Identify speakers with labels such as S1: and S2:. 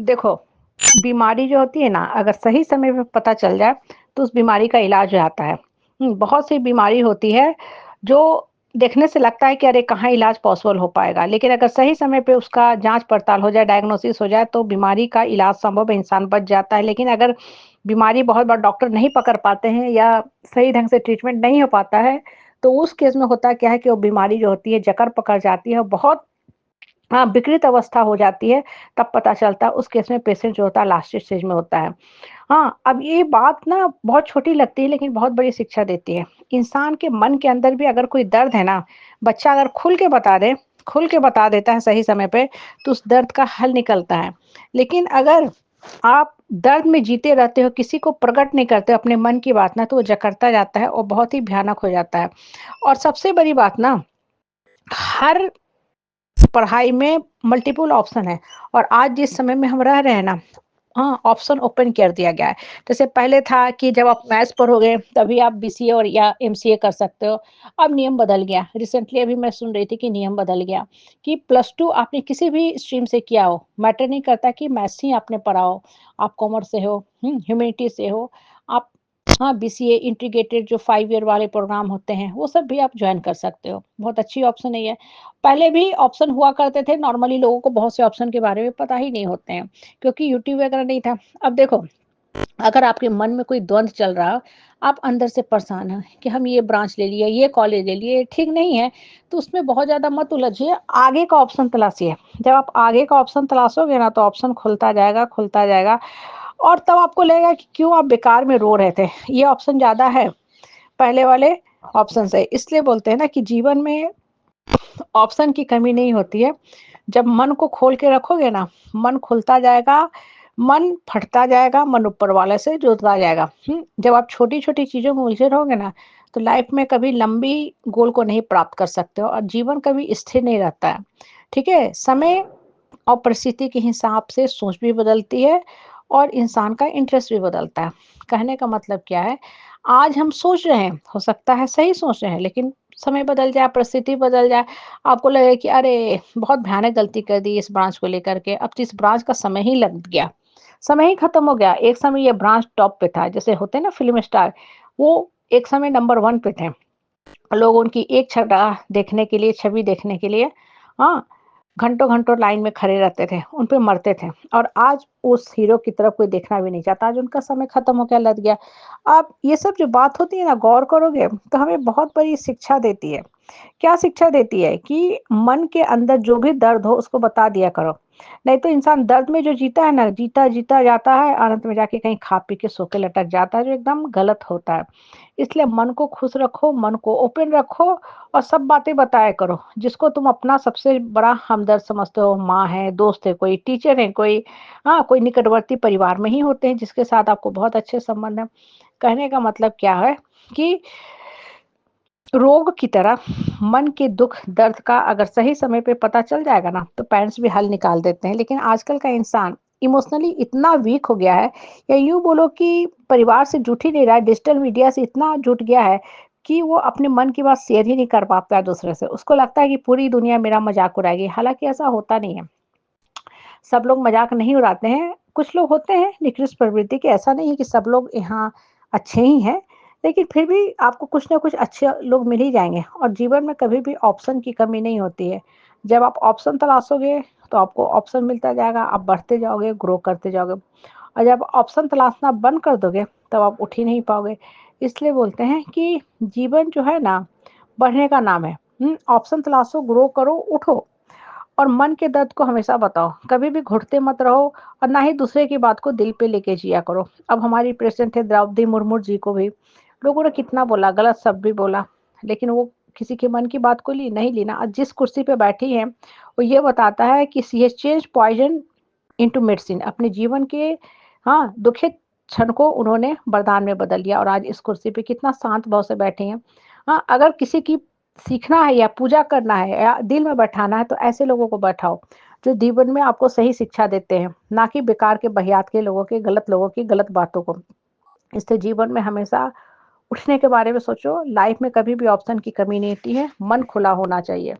S1: देखो, बीमारी जो होती है ना, अगर सही समय पे पता चल जाए, तो उस बीमारी का इलाज हो जाता है। बहुत सी बीमारी होती है, जो देखने से लगता है कि अरे! कहाँ इलाज पॉसिबल हो पाएगा, लेकिन अगर सही समय पे उसका जाँच-पड़ताल हो जाए, डायग्नोसिस हो जाए, तो बीमारी का इलाज संभव है, इंसान बच जाता है। लेकिन अगर बीमारी बहुत बार डॉक्टर नहीं पकड़ पाते हैं या सही ढंग से ट्रीटमेंट नहीं हो पाता है, तो उस केस में होता क्या है कि वो बीमारी जो होती है, जकड़ पकड़ जाती है और बहुत हाँ, विकृत अवस्था हो जाती है, तब पता चलता है उस केस में पेशेंट जो होता है लास्ट स्टेज में होता है। हाँ, अब ये बात ना बहुत छोटी लगती है लेकिन बहुत बड़ी शिक्षा देती है। इंसान के मन के अंदर भी अगर कोई दर्द है ना, बच्चा अगर खुल के बता देता है सही समय पे, तो उस दर्द का हल निकलता है। लेकिन अगर आप दर्द में जीते रहते हो, किसी को प्रकट नहीं करते हो अपने मन की बात ना, तो वो जकड़ता जाता है और बहुत ही भयानक हो जाता है। और सबसे बड़ी बात ना, हर पढ़ाई में मल्टीपल ऑप्शन है और आज जिस समय में हम रह रहे हैं ना, हाँ, ऑप्शन ओपन कर दिया गया है। जैसे पहले था कि जब आप मैथ्स पढ़ोगे तभी आप बीसीए और या एमसीए कर सकते हो। अब नियम बदल गया। रिसेंटली अभी मैं सुन रही थी कि नियम बदल गया कि +2 आपने किसी भी स्ट्रीम से किया हो, मैटर नहीं करता कि मैथ्स ही आपने पढ़ा हो, आप कॉमर्स से हो, ह्यूमैनिटीज़ से हो, आप हाँ, बीसीए इंटीग्रेटेड जो 5 ईयर वाले प्रोग्राम होते हैं, वो सब भी आप जॉइन कर सकते हो। बहुत अच्छी ऑप्शन है ये। पहले भी ऑप्शन हुआ करते थे, नॉर्मली लोगों को बहुत से ऑप्शन के बारे में पता ही नहीं होते हैं, क्योंकि यूट्यूब वगैरह नहीं था। अब देखो, अगर आपके मन में कोई द्वंद चल रहा हो, आप अंदर से परेशान हैं कि हम ये ब्रांच ले लिए, ये कॉलेज ले लिए, ठीक नहीं है, तो उसमें बहुत ज़्यादा मत उलझिए, आगे का ऑप्शन तलाशिए। जब आप आगे का ऑप्शन तलाशोगे ना, तो ऑप्शन खुलता जाएगा और तब आपको लगेगा कि क्यों आप बेकार में रो रहे थे, ये ऑप्शन ज़्यादा है, पहले वाले ऑप्शन से। इसलिए बोलते हैं ना कि जीवन में ऑप्शन की कमी नहीं होती है। जब मन को खोल के रखोगे ना, मन खुलता जाएगा, मन फटता जाएगा, मन ऊपर वाले से जुड़ता जाएगा। जब आप छोटी-छोटी चीज़ों में उलझे रहोगे ना, तो लाइफ में कभी लंबी गोल को नहीं प्राप्त कर सकते हो और जीवन कभी स्थिर नहीं रहता है। ठीक है? समय और परिस्थिति के हिसाब से सोच भी बदलती है और इंसान का इंटरेस्ट भी बदलता है। कहने का मतलब क्या है, आज हम सोच रहे हैं, हो सकता है सही सोच रहे हैं, लेकिन समय बदल जाए, परिस्थिति बदल जाए, आपको लगे कि अरे! बहुत भयानक गलती कर दी इस ब्रांच को लेकर के, अब तो इस ब्रांच का समय ही लग गया, समय ही खत्म हो गया। एक समय ये ब्रांच टॉप पे था, जैसे होते हैं ना फ़िल्म स्टार, वो एक समय नंबर 1 पे थे। लोग उनकी एक देखने के लिए, छवि देखने के लिए हाँ, घंटों-घंटों लाइन में खड़े रहते थे, उन पे मरते थे और आज उस हीरो की तरफ कोई देखना भी नहीं चाहता, आज उनका समय खत्म हो गया, लद गया। अब ये सब जो बात होती है ना, गौर करोगे तो हमें बहुत बड़ी शिक्षा देती है। क्या शिक्षा देती है कि मन के अंदर जो भी दर्द हो उसको बता दिया करो। नहीं तो इंसान दर्द में जो जीता है ना, जीता जाता है, अंत में जाके कहीं खा पी के सो के लटक जाता है, जो एकदम गलत होता है। इसलिए मन को खुश रखो, मन को ओपन रखो और सब बातें बताया करो। जिसको तुम अपना सबसे बड़ा हमदर्द समझते हो, माँ है, दोस्त है कोई, टीचर है कोई, हाँ, कोई निकटवर्ती परिवार में ही होते हैं जिसके साथ आपको बहुत अच्छे संबंध हैं। कहने का मतलब क्या है कि रोग की तरह मन के दुख दर्द का अगर सही समय पे पता चल जाएगा ना, तो पेरेंट्स भी हल निकाल देते हैं। लेकिन आजकल का इंसान इमोशनली इतना वीक हो गया है, या यूं बोलो कि परिवार से जुट ही नहीं रहा है, डिजिटल मीडिया से इतना जुट गया है कि वो अपने मन की बात शेयर ही नहीं कर पाता है दूसरे से। उसको लगता है कि पूरी दुनिया मेरा मजाक उड़ाएगी, हालांकि ऐसा होता नहीं है। सब लोग मजाक नहीं उड़ाते हैं, कुछ लोग होते हैं निकृष्ट प्रवृत्ति के, ऐसा नहीं है कि सब लोग यहाँ अच्छे ही हैं, लेकिन फिर भी आपको कुछ ना कुछ अच्छे लोग मिल ही जाएँगे और जीवन में कभी भी ऑप्शन की कमी नहीं होती है। जब आप ऑप्शन तलाशोगे, तो आपको ऑप्शन मिलता जाएगा, आप बढ़ते जाओगे, ग्रो करते जाओगे और जब ऑप्शन तलाशना बंद कर दोगे, तब आप उठ ही नहीं पाओगे। इसलिए बोलते हैं कि जीवन जो है ना, बढ़ने का नाम है। ऑप्शन तलाशो, ग्रो करो, उठो। और मन के दर्द को हमेशा बताओ, कभी भी घुटते मत रहो और ना ही दूसरे की बात को दिल पे लेके जिया करो। अब हमारी प्रेसिडेंट है द्रौपदी मुर्मू जी को भी लोगों ने कितना बोला, गलत शब्द भी बोला, लेकिन वो किसी के मन की बात को नहीं ली ना। आज जिस कुर्सी पे बैठी हैं, वो ये बताता है कि she has changed poison into medicine. अपने जीवन के हाँ, दुखित क्षण को उन्होंने वरदान में बदल लिया और आज इस कुर्सी पे कितना शांत भाव से बैठी हैं। हाँ, अगर किसी की सीखना है या पूजा करना है या दिल में बैठाना है, तो ऐसे लोगों को बैठाओ, जो जीवन में आपको सही शिक्षा देते हैं, ना कि बेकार के बहियात के लोगों के, गलत लोगों की गलत बातों को। इससे जीवन में हमेशा उठने के बारे में सोचो, लाइफ में कभी भी ऑप्शन की कमी नहीं होती है, मन खुला होना चाहिए।